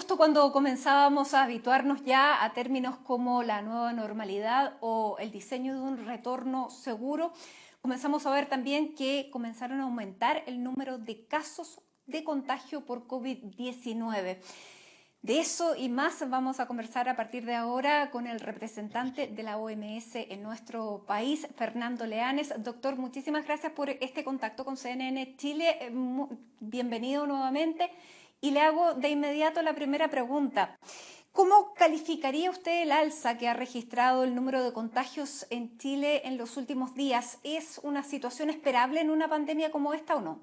justo cuando comenzábamos a habituarnos ya a términos como la nueva normalidad o el diseño de un retorno seguro, comenzamos a ver también que comenzaron a aumentar el número de casos de contagio por COVID-19. De eso y más vamos a conversar a partir de ahora con el representante de la OMS en nuestro país, Fernando Leanes. Doctor, muchísimas gracias por este contacto con CNN Chile. Bienvenido nuevamente. Y le hago de inmediato la primera pregunta. ¿Cómo calificaría usted el alza que ha registrado el número de contagios en Chile en los últimos días? ¿Es una situación esperable en una pandemia como esta o no?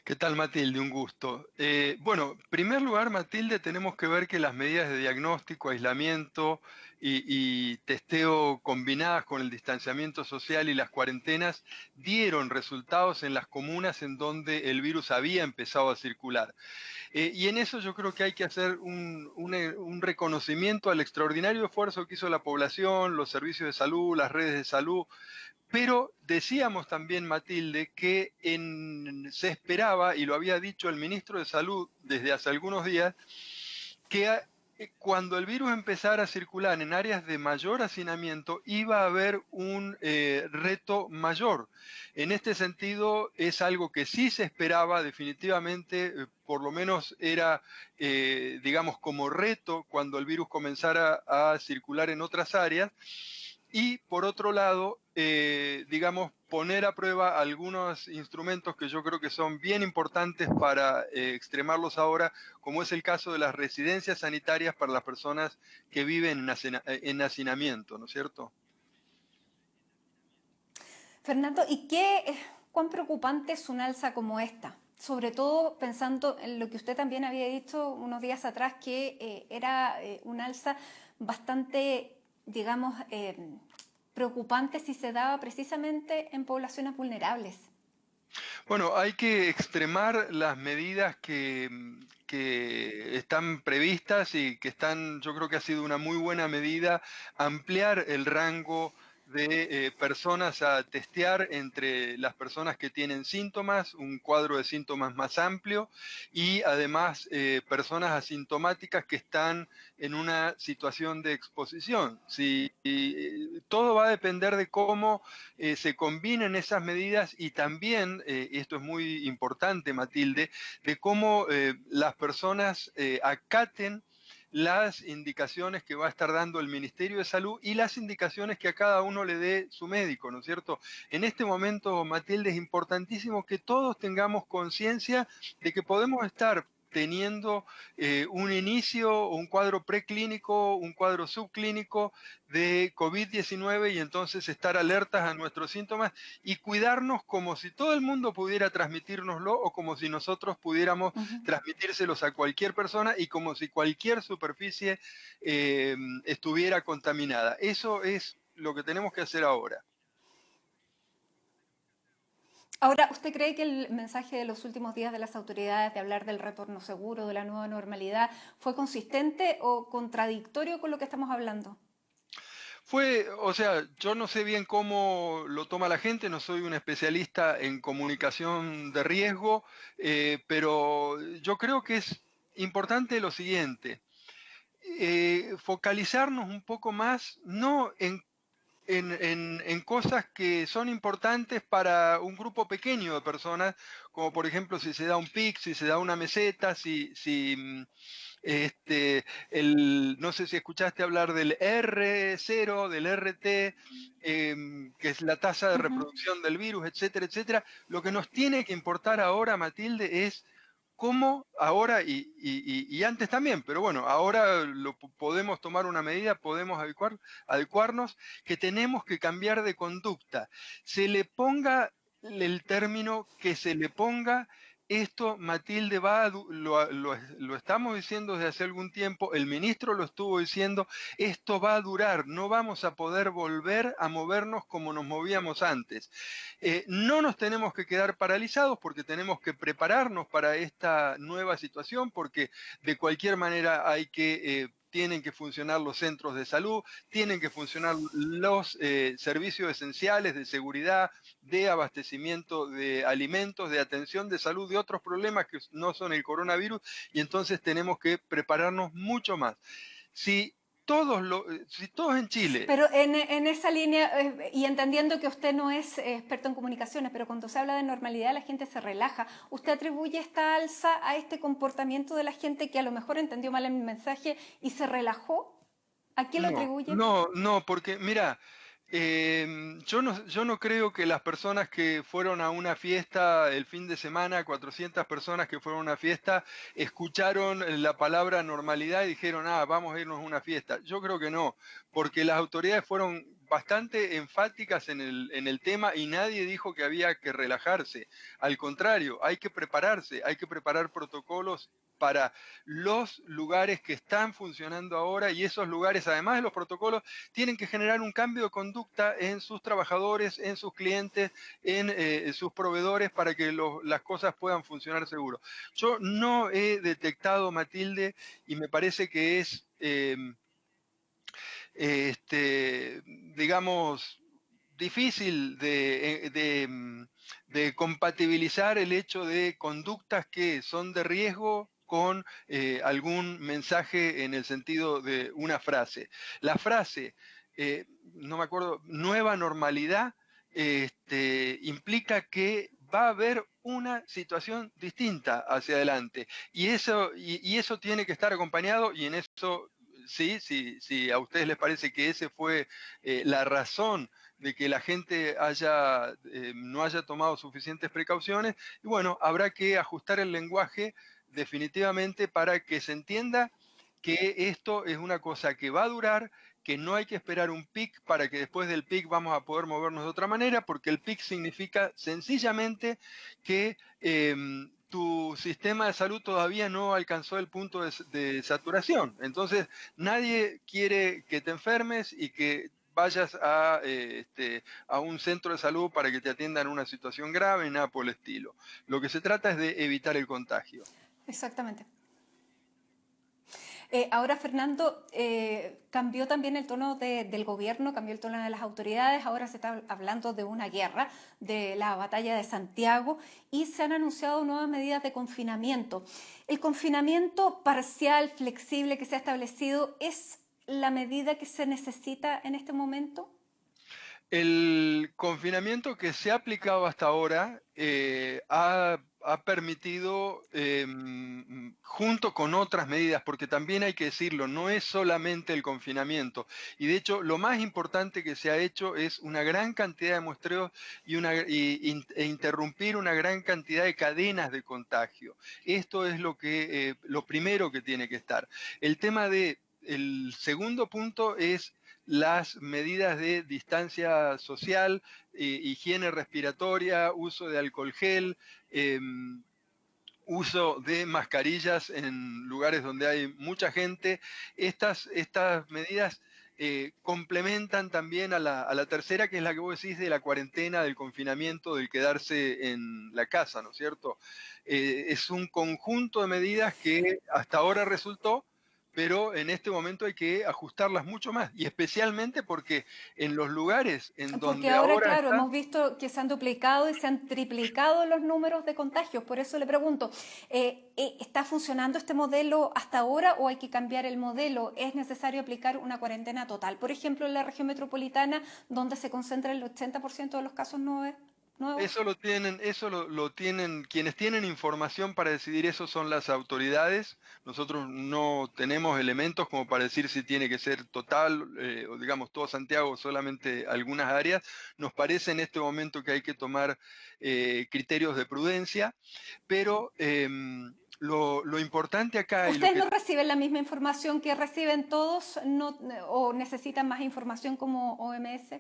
¿Qué tal, Matilde? Un gusto. Bueno, en primer lugar, Matilde, tenemos que ver que las medidas de diagnóstico, aislamiento y testeo combinadas con el distanciamiento social y las cuarentenas dieron resultados en las comunas en donde el virus había empezado a circular. Y en eso yo creo que hay que hacer un reconocimiento al extraordinario esfuerzo que hizo la población, los servicios de salud, las redes de salud, pero decíamos también, Matilde, que se esperaba, y lo había dicho el ministro de Salud desde hace algunos días, que cuando el virus empezara a circular en áreas de mayor hacinamiento, iba a haber un reto mayor. En este sentido, es algo que sí se esperaba definitivamente, por lo menos era, digamos, como reto cuando el virus comenzara a circular en otras áreas. Y por otro lado, digamos, poner a prueba algunos instrumentos que yo creo que son bien importantes para extremarlos ahora, como es el caso de las residencias sanitarias para las personas que viven en hacinamiento, ¿no es cierto? Fernando, cuán preocupante es un alza como esta? Sobre todo pensando en lo que usted también había dicho unos días atrás, que era un alza bastante, digamos, preocupante si se daba precisamente en poblaciones vulnerables. Bueno, hay que extremar las medidas que están previstas y que están, yo creo que ha sido una muy buena medida, ampliar el rango de personas a testear entre las personas que tienen síntomas, un cuadro de síntomas más amplio, y además personas asintomáticas que están en una situación de exposición. Si, todo va a depender de cómo se combinen esas medidas y también, esto es muy importante, Matilde, de cómo las personas acaten las indicaciones que va a estar dando el Ministerio de Salud y las indicaciones que a cada uno le dé su médico, ¿no es cierto? En este momento, Matilde, es importantísimo que todos tengamos conciencia de que podemos estar teniendo un inicio, un cuadro preclínico, un cuadro subclínico de COVID-19 y entonces estar alertas a nuestros síntomas y cuidarnos como si todo el mundo pudiera transmitírnoslo o como si nosotros pudiéramos Ujú. transmitírselos a cualquier persona y como si cualquier superficie estuviera contaminada. Eso es lo que tenemos que hacer ahora. Ahora, ¿usted cree que el mensaje de los últimos días de las autoridades de hablar del retorno seguro, de la nueva normalidad, fue consistente o contradictorio con lo que estamos hablando? O sea, yo no sé bien cómo lo toma la gente, no soy un especialista en comunicación de riesgo, pero yo creo que es importante lo siguiente, focalizarnos un poco más, no en cosas que son importantes para un grupo pequeño de personas, como por ejemplo si se da un pic, si se da una meseta, no sé si escuchaste hablar del R0, del RT, que es la tasa de Ujú. reproducción del virus, etcétera, etcétera. Lo que nos tiene que importar ahora, Matilde, es cómo ahora y antes también, pero bueno, ahora podemos tomar una medida, podemos adecuarnos, que tenemos que cambiar de conducta. Se le ponga el término que se le ponga, esto, Matilde, lo estamos diciendo desde hace algún tiempo, el ministro lo estuvo diciendo, esto va a durar, no vamos a poder volver a movernos como nos movíamos antes. No nos tenemos que quedar paralizados porque tenemos que prepararnos para esta nueva situación, porque de cualquier manera hay que tienen que funcionar los centros de salud, tienen que funcionar los servicios esenciales de seguridad, de abastecimiento de alimentos, de atención de salud, de otros problemas que no son el coronavirus, y entonces tenemos que prepararnos mucho más. Si si todos en Chile. Pero en esa línea, y entendiendo que usted no es experto en comunicaciones, pero cuando se habla de normalidad la gente se relaja, ¿usted atribuye esta alza a este comportamiento de la gente que a lo mejor entendió mal el mensaje y se relajó? ¿A quién lo No, atribuye? no, no, porque mira, yo no creo que las personas que fueron a una fiesta el fin de semana, 400 personas que fueron a una fiesta, escucharon la palabra normalidad y dijeron, ah, vamos a irnos a una fiesta. Yo creo que no, porque las autoridades fueron bastante enfáticas en el tema y nadie dijo que había que relajarse. Al contrario, hay que preparar protocolos para los lugares que están funcionando ahora, y esos lugares, además de los protocolos, tienen que generar un cambio de conducta en sus trabajadores, en sus clientes, en sus proveedores para que las cosas puedan funcionar seguro. Yo no he detectado, Matilde, y me parece que es, digamos, difícil de compatibilizar el hecho de conductas que son de riesgo con algún mensaje en el sentido de una frase. La frase, no me acuerdo, nueva normalidad, implica que va a haber una situación distinta hacia adelante. Y eso tiene que estar acompañado, y en eso sí, sí, a ustedes les parece que ese fue la razón de que la gente no haya tomado suficientes precauciones, y bueno, habrá que ajustar el lenguaje definitivamente para que se entienda que esto es una cosa que va a durar, que no hay que esperar un pic para que después del pic vamos a poder movernos de otra manera, porque el pic significa sencillamente que tu sistema de salud todavía no alcanzó el punto de saturación. Entonces, nadie quiere que te enfermes y que vayas a un centro de salud para que te atiendan en una situación grave, nada por el estilo. Lo que se trata es de evitar el contagio. Exactamente. Ahora, Fernando, cambió también el tono del gobierno, cambió el tono de las autoridades, ahora se está hablando de una guerra, de la batalla de Santiago, y se han anunciado nuevas medidas de confinamiento. ¿El confinamiento parcial, flexible que se ha establecido es la medida que se necesita en este momento? El confinamiento que se ha aplicado hasta ahora ha permitido, junto con otras medidas, porque también hay que decirlo, no es solamente el confinamiento. Y de hecho, lo más importante que se ha hecho es una gran cantidad de muestreos e interrumpir una gran cantidad de cadenas de contagio. Esto es lo primero que tiene que estar. El segundo punto es las medidas de distancia social, higiene respiratoria, uso de alcohol gel, uso de mascarillas en lugares donde hay mucha gente. Estas medidas complementan también a la tercera, que es la que vos decís de la cuarentena, del confinamiento, del quedarse en la casa, ¿no es cierto? Es un conjunto de medidas que hasta ahora resultó, pero en este momento hay que ajustarlas mucho más, y especialmente porque en los lugares en Porque donde ahora, ahora claro, está. hemos visto que se han duplicado y se han triplicado los números de contagios. Por eso le pregunto, ¿está funcionando este modelo hasta ahora o hay que cambiar el modelo? ¿Es necesario aplicar una cuarentena total? Por ejemplo, en la región metropolitana, donde se concentra el 80% de los casos nuevos. Lo tienen, quienes tienen información para decidir eso son las autoridades. Nosotros no tenemos elementos como para decir si tiene que ser total, o digamos todo Santiago o solamente algunas áreas. Nos parece en este momento que hay que tomar criterios de prudencia, pero lo importante acá y lo ¿Ustedes que. no reciben la misma información que reciben todos o necesitan más información como OMS?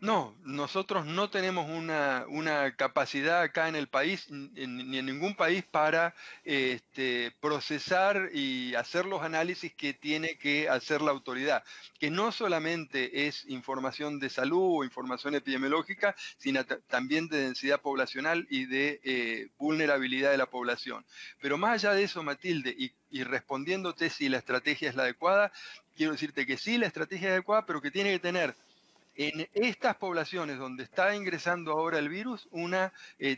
No, nosotros no tenemos una capacidad acá en el país, ni en ningún país, para procesar y hacer los análisis que tiene que hacer la autoridad, que no solamente es información de salud o información epidemiológica, sino también de densidad poblacional y de vulnerabilidad de la población. Pero más allá de eso, Matilde, y respondiéndote si la estrategia es la adecuada, quiero decirte que sí, la estrategia es adecuada, pero que tiene que tener en estas poblaciones donde está ingresando ahora el virus, una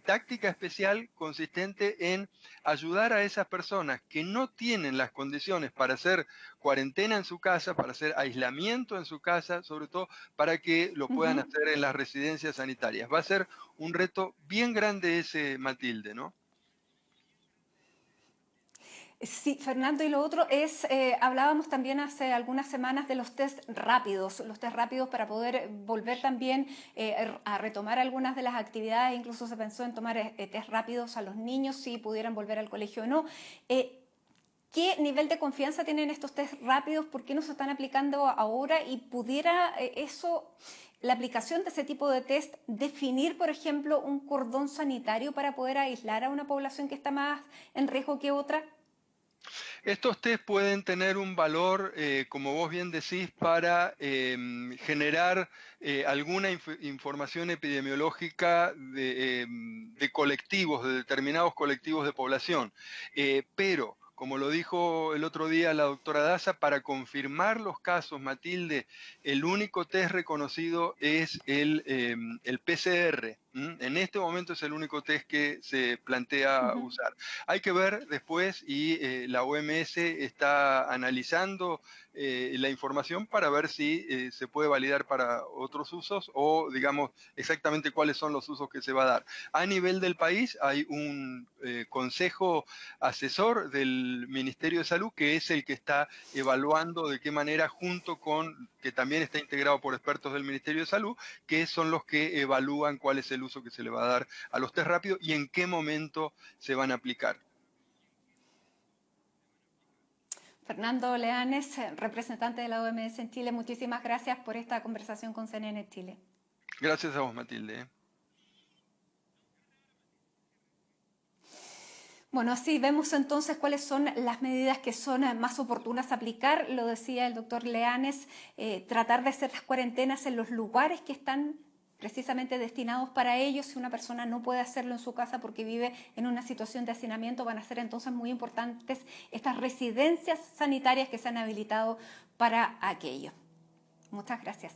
táctica especial consistente en ayudar a esas personas que no tienen las condiciones para hacer cuarentena en su casa, para hacer aislamiento en su casa, sobre todo para que lo puedan Ujú. hacer en las residencias sanitarias. Va a ser un reto bien grande ese, Matilde, ¿no? Sí, Fernando, y lo otro es, hablábamos también hace algunas semanas de los test rápidos para poder volver también a retomar algunas de las actividades, incluso se pensó en tomar test rápidos a los niños si pudieran volver al colegio o no. Eh, ¿Qué nivel de confianza tienen estos test rápidos? ¿Por qué no se están aplicando ahora? Y pudiera la aplicación de ese tipo de test, definir, por ejemplo, un cordón sanitario para poder aislar a una población que está más en riesgo que otra. Estos test pueden tener un valor, como vos bien decís, para generar alguna información epidemiológica de colectivos, de determinados colectivos de población. Pero, como lo dijo el otro día la doctora Daza, para confirmar los casos, Matilde, el único test reconocido es el PCR. En este momento es el único test que se plantea Ujú. usar. Hay que ver después y la OMS está analizando la información para ver si se puede validar para otros usos o, digamos, exactamente cuáles son los usos que se va a dar. A nivel del país hay un consejo asesor del Ministerio de Salud que es el que está evaluando de qué manera, junto con, que también está integrado por expertos del Ministerio de Salud, que son los que evalúan cuál es el uso que se le va a dar a los test rápidos y en qué momento se van a aplicar. Fernando Leanes, representante de la OMS en Chile, muchísimas gracias por esta conversación con CNN Chile. Gracias a vos, Matilde. Bueno, así vemos entonces cuáles son las medidas que son más oportunas a aplicar. Lo decía el doctor Leanes, tratar de hacer las cuarentenas en los lugares que están precisamente destinados para ellos. Si una persona no puede hacerlo en su casa porque vive en una situación de hacinamiento, van a ser entonces muy importantes estas residencias sanitarias que se han habilitado para aquello. Muchas gracias.